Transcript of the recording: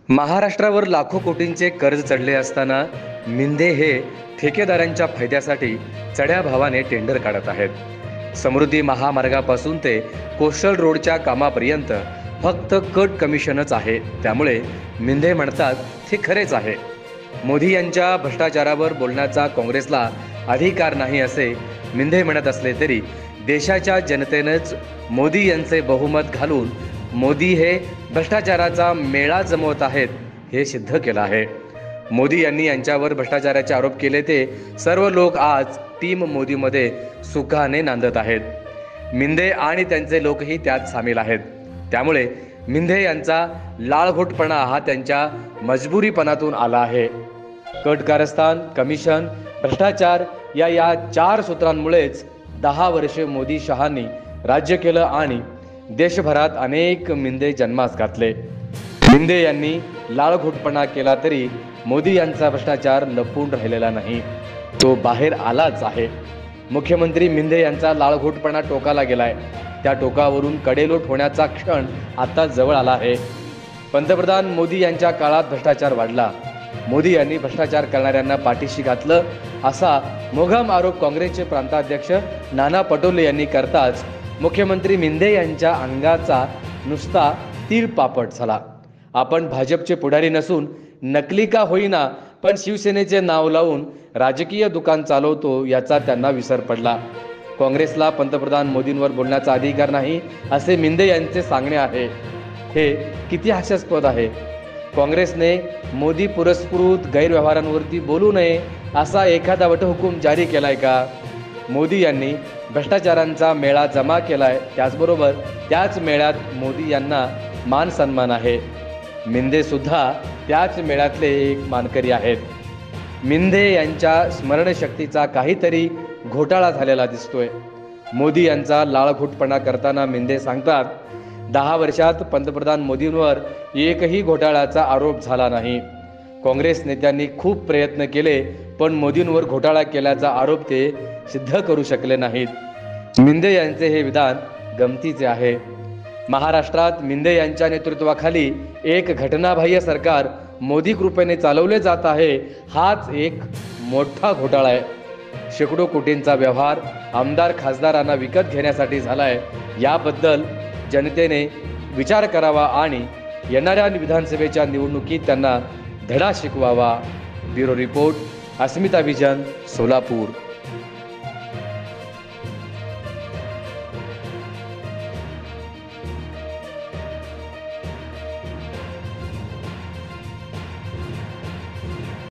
महाराष्ट्रावर लाखो कोटींचे कर्ज चढले असताना मिंदे हे ठेकेदारांच्या फायद्यासाठी चढ्या भावाने टेंडर काढत आहेत। समृद्धी महामार्गापासून ते कोस्टल रोडच्या कामापर्यंत फक्त कट कमिशनच आहे। त्यामुळे मिंदे म्हणतात ते खरेच आहे। मोदी यांच्या भ्रष्टाचारावर बोलण्याचा काँग्रेसला अधिकार नाही असे मिंदे म्हणत असले तरी देशाच्या जनतेनेच मोदी यांचे बहुमत घालून मोदी हे भ्रष्टाचाराचा मेळा जमवत आहेत हे सिद्ध केलं आहे। मोदी यांनी यांच्यावर भ्रष्टाचाराचे आरोप केले ते सर्व लोक आज टीम मोदीमध्ये सुखाने नांदत आहेत। मिंदे आणि त्यांचे लोकही त्यात सामील आहेत। त्यामुळे मिंदे यांचा लाळघोटपणा हा त्यांच्या मजबुरीपणातून आला आहे। कट कारस्थान, कमिशन, भ्रष्टाचार या 4 सूत्रांमुळेच 10 वर्षे मोदी शहांनी राज्य केलं आणि देशभरात अनेक मिंदे जन्मास घातले। मिंदे यांनी लाळघोटपणा केला तरी मोदी यांचा भ्रष्टाचार लपून राहिलेला नाही, तो बाहेर आलाच आहे। मुख्यमंत्री मिंदे यांचा लाळघोटपणा टोकाला गेलाय। त्या टोकावरून कडेलोट होण्याचा क्षण आता जवळ आला आहे। पंतप्रधान मोदी यांच्या काळात भ्रष्टाचार वाढला, मोदी यांनी भ्रष्टाचार करणाऱ्यांना पाठीशी घातलं असा मोघम आरोप काँग्रेसचे प्रांताध्यक्ष नाना पटोले यांनी करताच मुख्यमंत्री मिंदे यांच्या अंगाचा नुसता तीळपापड झाला। आपण भाजपचे पुढारी नसून नकली का होईना पण शिवसेनेचे नाव लावून राजकीय दुकान चालवतो याचा त्यांना विसर पडला। काँग्रेसला पंतप्रधान मोदींवर बोलण्याचा अधिकार नाही असे मिंदे यांचे सांगणे आहे। हे किती हास्यास्पद आहे। काँग्रेसने मोदी पुरस्कृत गैरव्यवहारांवरती बोलू नये असा एखादा वटहुकूम जारी केलाय का? मोदी यांनी भ्रष्टाचारांचा मेळा जमा केलाय, त्याचबरोबर त्याच मेळ्यात मोदी यांना मान सन्मान आहे। मिंदे सुद्धा त्याच मेळ्यातले एक मानकरी आहेत। मिंदे यांच्या स्मरणशक्तीचा काहीतरी घोटाळा झालेला दिसतोय। मोदी यांचा लाळघोटपणा करताना मिंदे सांगतात 10 वर्षात पंतप्रधान मोदींवर एकही घोटाळ्याचा आरोप झाला नाही। काँग्रेस नेत्यांनी खूप प्रयत्न केले पण मोदींवर घोटाळा केल्याचा आरोप ते सिद्ध करू शकले नाहीत। मिंदे यांचे हे विधान गमतीचे आहे। महाराष्ट्रात मिंदे यांच्या नेतृत्वाखाली एक घटनाबाह्य सरकार मोदी कृपेने चालवले जात आहे, हाच एक मोठा घोटाळा आहे। शेकडो कोटींचा व्यवहार आमदार खासदारांना विकत घेण्यासाठी झालाय। याबद्दल जनतेने विचार करावा आणि येणाऱ्या विधानसभेच्या निवडणुकीत त्यांना धडा शिकवावा। ब्युरो रिपोर्ट, अस्मिता विजन, सोलापूर।